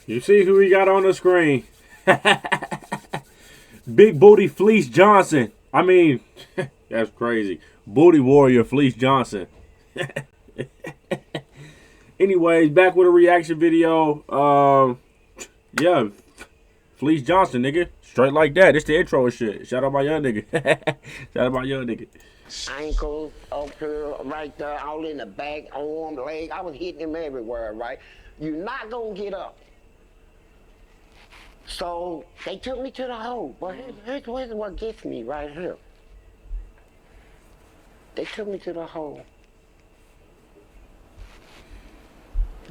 You see who we got on the screen? Big Booty Fleece Johnson. I mean, that's crazy. Booty Warrior Fleece Johnson. Anyways, back with a reaction video. Yeah, Fleece Johnson, nigga. Straight like that. It's the intro and shit. Shout out my young nigga. Shout out my young nigga. Ankles, up here, right there, all in the back, arm, leg. I was hitting him everywhere, right? You're not gonna get up. So they took me to the hole. But here's what gets me right here. They took me to the hole.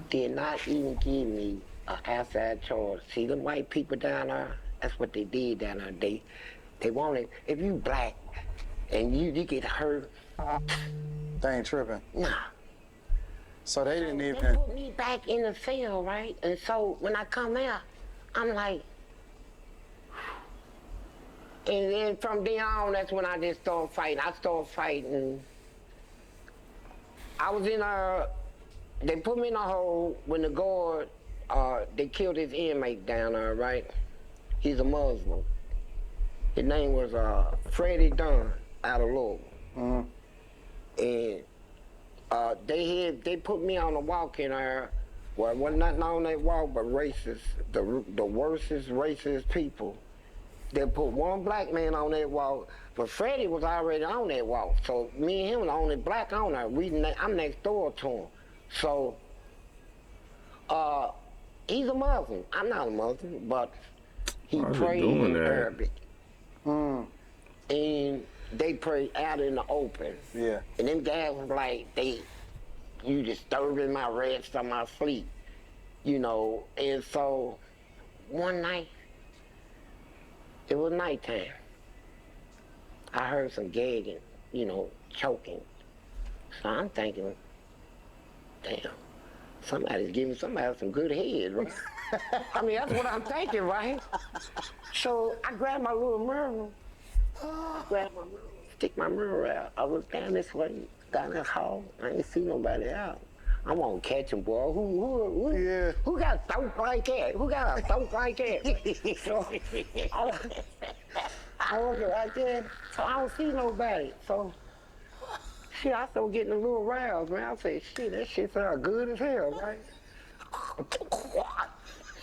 Did not even give me an outside charge. See them white people down there? That's what they did down there. They wanted, if you black and you get hurt. They ain't tripping. Nah. So they didn't even. They put me back in the field, right? And so when I come out, I'm like, and then from then on, that's when I just started fighting. I started fighting. I was in they put me in a hole when the guard, they killed his inmate down there, right? He's a Muslim. His name was Freddie Dunn out of Louisville. And they put me on a walk in there where it wasn't nothing on that walk but racist, the worstest racist people. They put one black man on that walk, but Freddie was already on that walk. So me and him were the only black on there. I'm next door to him. So he's a Muslim. I'm not a Muslim, but he prayed in Arabic. And they prayed out in the open. Yeah. And them guys was like, you disturbing my rest of my sleep, you know. And so one night, it was nighttime. I heard some gagging, you know, choking. So I'm thinking, damn, somebody's giving somebody some good head, right? I mean, that's what I'm thinking, right? So I grabbed my little mirror, stick my mirror out. I was down this way, down this hall. I ain't see nobody out. I want to catch him, boy. Who got a throat like that? Who got a throat like that? So I was right there, so I don't see nobody. So shit, I started getting a little roused, man. I said, shit, that shit sound good as hell, right?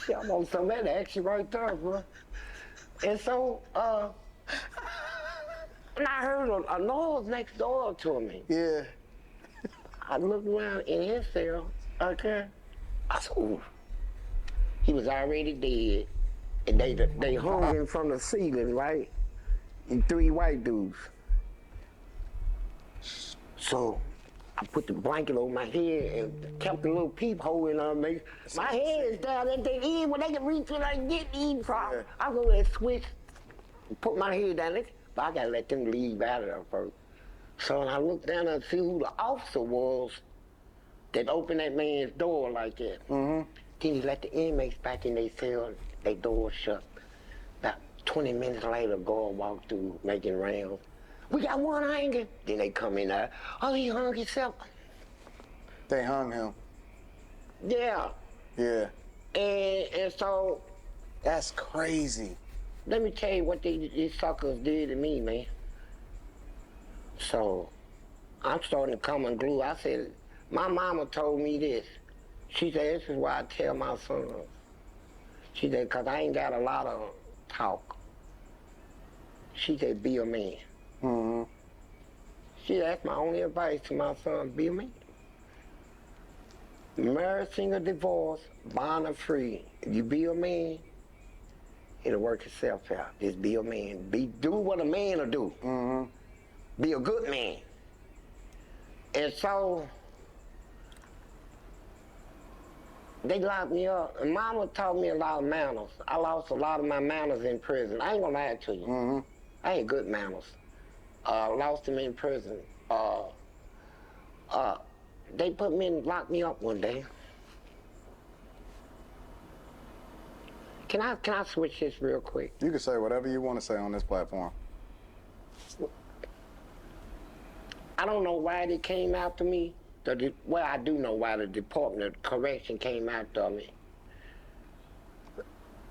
Shit, I'm on some of that action right there, bro. And so, and I heard a noise next door to me. Yeah. I looked around in his cell, okay. I said, ooh. He was already dead. And they hung him from the ceiling, right? And 3 white dudes. So I put the blanket over my head and kept a little peephole in on me. My head is down at the end when they can reach it, I can get me from. I go there and switch, put my head down there, but I gotta let them leave out of there first. So when I looked down and see who the officer was that opened that man's door like that. Then he let the inmates back in their cell, their door shut. About 20 minutes later, a guard walked through making rounds. We got one hanging. Then they come in there. Oh, he hung himself. They hung him. Yeah. Yeah. And so. That's crazy. Let me tell you what these suckers did to me, man. So, I'm starting to come unglued. I said, my mama told me this. She said, this is why I tell my sons. She said, because I ain't got a lot of talk. She said, be a man. She said, that's my only advice to my son, be a man. Marriage, single, divorce, bond or free. If you be a man, it'll work itself out. Just be a man. Do what a man will do. Be a good man. And so, they locked me up. And mama taught me a lot of manners. I lost a lot of my manners in prison. I ain't gonna lie to you. I ain't good manners. Lost them in prison. They put me and locked me up one day. Can I switch this real quick? You can say whatever you want to say on this platform. I don't know why they came after me. Well, I do know why the Department of Correction came after me.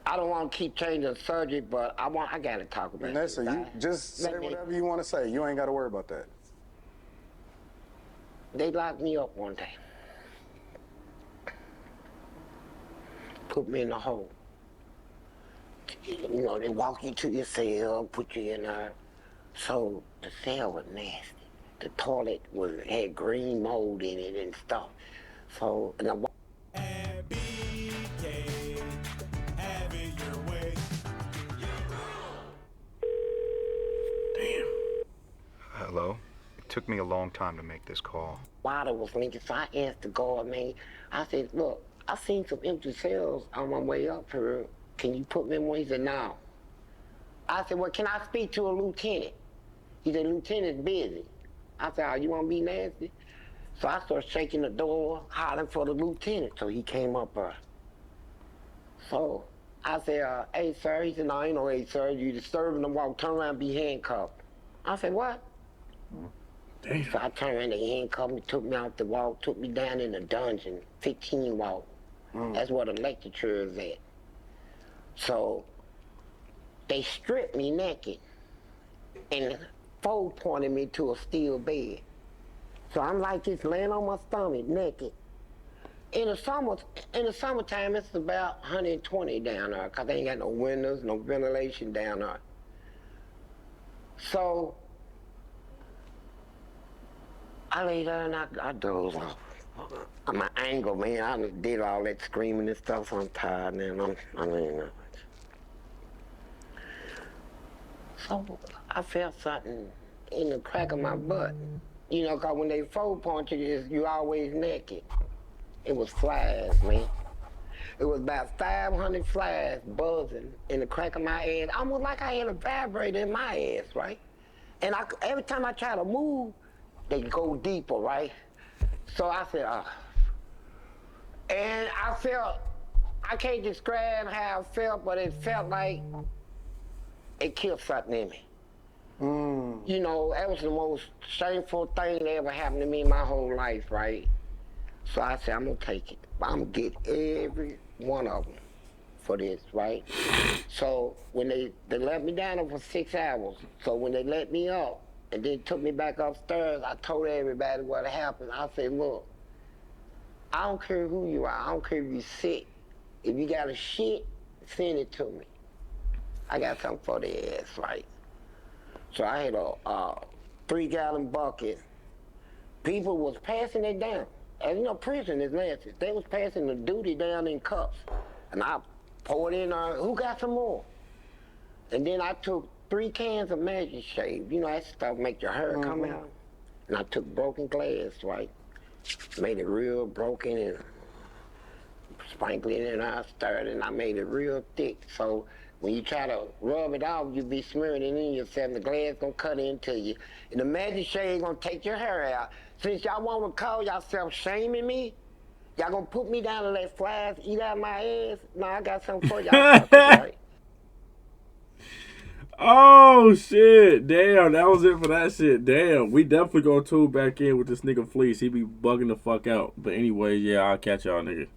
I don't want to keep changing the subject, but I gotta talk about this. Nessa, you just say whatever you want to say. You ain't got to worry about that. They locked me up one day. Put me in the hole. You know, they walk you to your cell, put you in there. So the cell was nasty. The toilet had green mold in it and stuff. So, and I Hello? It took me a long time to make this call. water was leaking, so I asked the guard, man. I said, look, I seen some empty cells on my way up here. Can you put me in one? He said, no. I said, well, can I speak to a lieutenant? He said, lieutenant's busy. I said, oh, you want to be nasty? So I started shaking the door, hollering for the lieutenant. So he came up there. So I said, hey, sir. He said, no, ain't no hey, sir. You disturbing the walk. Turn around and be handcuffed. I said, what? Damn. So I turned around, they handcuffed me, took me out the walk, took me down in the dungeon, 15 walk. That's where the lecture is at. So they stripped me naked and pointed me to a steel bed. So I'm like just laying on my stomach naked. In the summertime, it's about 120 down there because they ain't got no windows, no ventilation down there. So I lay there and I dozed off. I'm an angle, man. I did all that screaming and stuff, so I'm tired, man. I mean, so I felt something in the crack of my butt. You know, because when they point you, you always naked. It was flies, man. It was about 500 flies buzzing in the crack of my ass, almost like I had a vibrator in my ass, right? And every time I try to move, they go deeper, right? So I said, and I felt, I can't describe how I felt, but it felt like it killed something in me. You know, that was the most shameful thing that ever happened to me in my whole life, right? So I said, I'm gonna take it. I'm gonna get every one of them for this, right? So when they let me down there for 6 hours, so when they let me up and then took me back upstairs, I told everybody what happened. I said, look, I don't care who you are. I don't care if you're sick. If you got a shit, send it to me. I got something for the ass, right? So I had a 3-gallon bucket. People was passing it down. And you know, prison is nasty. They was passing the duty down in cups. And I poured in, who got some more? And then I took 3 cans of Magic Shave. You know, that stuff make your hair come out. And I took broken glass, right? Made it real broken and sprinkled it and I stirred it and I made it real thick. So when you try to rub it off, you be smearing it in yourself and the glass gonna cut into you. And the Magic Shave gonna take your hair out. Since y'all wanna call yourself shaming me, y'all gonna put me down and let flies eat out my ass? No, I got something for y'all suckers, right? Oh shit! Damn, that was it for that shit. Damn, we definitely gonna tune back in with this nigga Fleece. He be bugging the fuck out. But anyway, yeah, I'll catch y'all, nigga.